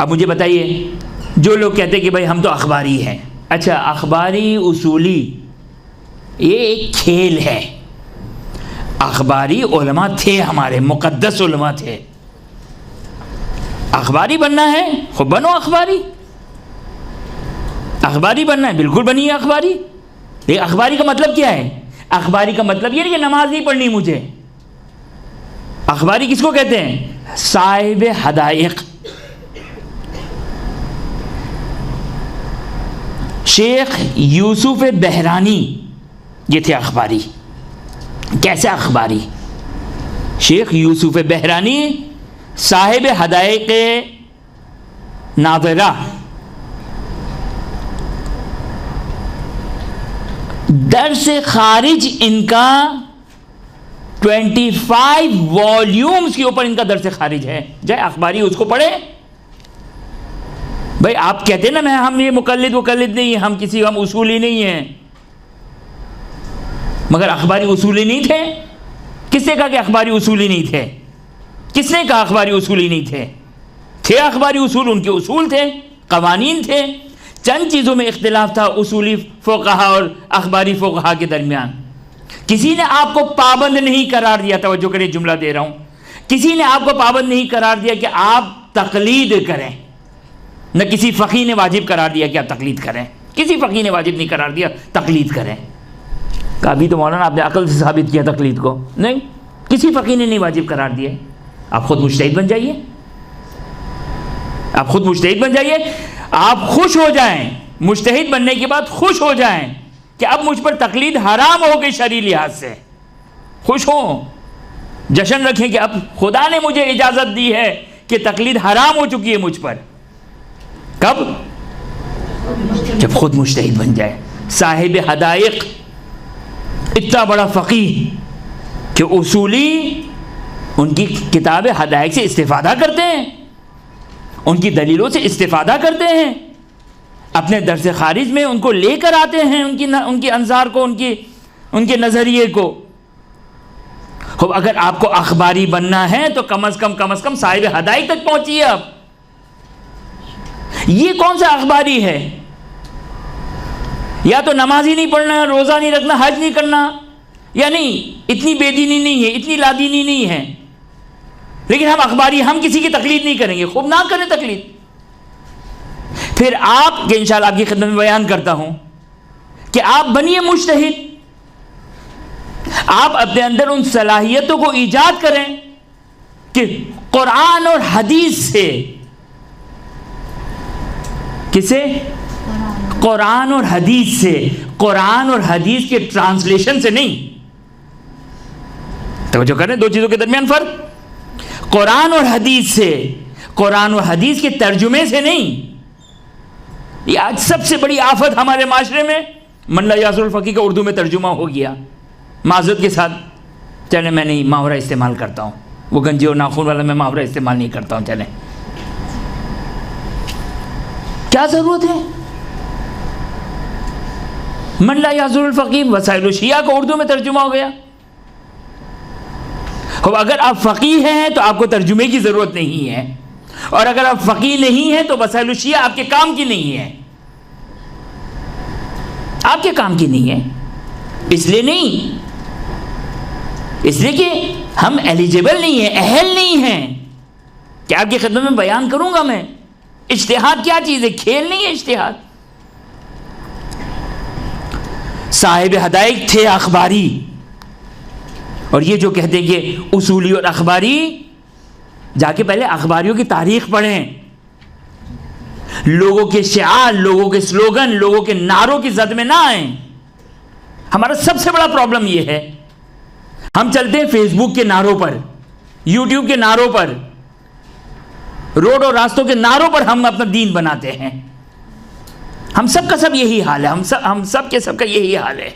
अब मुझे बताइए, जो लोग कहते हैं कि भाई हम तो अखबारी हैं, अच्छा अखबारी उसूली ये एक खेल है। अखबारी उलमा थे, हमारे मुक़द्दस उलमा थे। अखबारी बनना है खूब बनो अखबारी, अखबारी बनना है बिल्कुल बनिए अखबारी। लेकिन अखबारी का मतलब क्या है? अखबारी का मतलब ये नहीं कि नमाज नहीं पढ़नी मुझे। अखबारी किसको कहते हैं? साहिब हदायक। शेख यूसुफ बहरानी ये थे अखबारी। कैसे अखबारी? शेख यूसुफ बहरानी साहिब हदायक नाज़िरा, दर्स खारिज इनका 25 वॉल्यूम्स के ऊपर इनका दर्स खारिज है। जाए अखबारी उसको पढ़े। भाई आप कहते हैं ना हम ये मुकल्लिद नहीं, हम उसूली नहीं हैं, मगर अखबारी उसूली नहीं थे। किसने कहा कि अखबारी उसूली नहीं थे? किसने कहा अखबारी उसूली नहीं थे? थे अखबारी उसूल, उनके उसूल थे, कवानीन थे। चंद चीज़ों में इख्तिलाफ था उसूली फ़ुक़हा और अखबारी फ़ुक़हा के दरमियान। किसी ने आपको पाबंद नहीं करार दिया, तवज्जो करें जुमला दे रहा हूँ, किसी ने आपको पाबंद नहीं करार दिया कि आप तकलीद करें। न किसी फ़क़ीह ने वाजिब करार दिया कि आप तकलीद करें, किसी फ़क़ीह ने वाजिब नहीं करार दिया तकलीद करें। अभी तो मौलाना आपने अकल से साबित किया तकलीद को, नहीं, किसी फ़क़ीह ने नहीं वाजिब करार दिया। आप खुद मुज्तहिद बन जाइए, आप खुद मुज्तहिद बन जाइए। आप खुश हो जाएं, मुज्तहिद बनने के बाद खुश हो जाएं कि अब मुझ पर तकलीद हराम हो गई शरई लिहाज से। खुश हो, जश्न रखें कि अब खुदा ने मुझे इजाज़त दी है कि तकलीद हराम हो चुकी है मुझ पर। कब? जब खुद मुज्तहिद बन जाए। साहिब हदायक इतना बड़ा फ़क़ीह कि उसूली उनकी किताब हदायक से इस्तिफ़ादा करते हैं, उनकी दलीलों से इस्तिफ़ादा करते हैं, अपने दर्स खारिज में उनको लेकर आते हैं, उनकी अंसार को, उनके नज़रिए को। अगर आपको अखबारी बनना है तो कम अज़ कम साहिब हदायक तक पहुँचिए। आप ये कौन सा अखबारी है? या तो नमाज ही नहीं पढ़ना, रोज़ा नहीं रखना, हज नहीं करना, या नहीं इतनी बेदीनी नहीं है, इतनी लादीनी नहीं है, लेकिन हम अखबारी, हम किसी की तकलीद नहीं करेंगे। खूब ना करें तकलीद। फिर आप के इंशाअल्लाह आपकी खिदमत में बयान करता हूं कि आप बनिए मुज्तहिद। आप अपने अंदर उन सलाहियतों को ईजाद करें कि कुरान और हदीस से, किसे? कुरान और हदीस से, कुरान और हदीस के ट्रांसलेशन से नहीं। तो जो करें, दो चीज़ों के दरमियान फ़र्क। कुरान और हदीस से, कुरान और हदीस के तर्जुमे से नहीं। ये आज सबसे बड़ी आफत हमारे माशरे में। मल्ला यासुल फ़क़ीह का उर्दू में तर्जुमा हो गया, माज़रत के साथ। चले मैं नहीं मुहावरा इस्तेमाल करता हूँ, वो गंजे और नाखून वाला मैं मुहावरा इस्तेमाल नहीं करता हूँ। चलें, क्या ज़रूरत है? मल्ला यासुल फ़क़ीह वसाइल शिया का उर्दू में तर्जुमा हो गया। अब अगर आप फ़क़ीह हैं तो आपको तर्जुमे की ज़रूरत नहीं है, और अगर आप फ़क़ीह नहीं हैं तो वसाइल शिया आपके काम की नहीं है, आपके काम की नहीं है। इसलिए नहीं, इसलिए कि हम एलिजिबल नहीं हैं, अहल नहीं हैं कि आपकी खिदमत में बयान करूंगा मैं। इज्तिहाद क्या चीज़ है? खेल नहीं है इज्तिहाद। साहिब हदायक थे अखबारी, और ये जो कहते हैं कि उसूली और अखबारी, जाके पहले अखबारियों की तारीख पढ़ें। लोगों के शिआर, लोगों के स्लोगन, लोगों के नारों की जद में ना आए। हमारा सबसे बड़ा प्रॉब्लम यह है, हम चलते हैं फेसबुक के नारों पर, यूट्यूब के नारों पर, रोड और रास्तों के नारों पर हम अपना दीन बनाते हैं। हम सब का सब यही हाल है, हम सब का यही हाल है।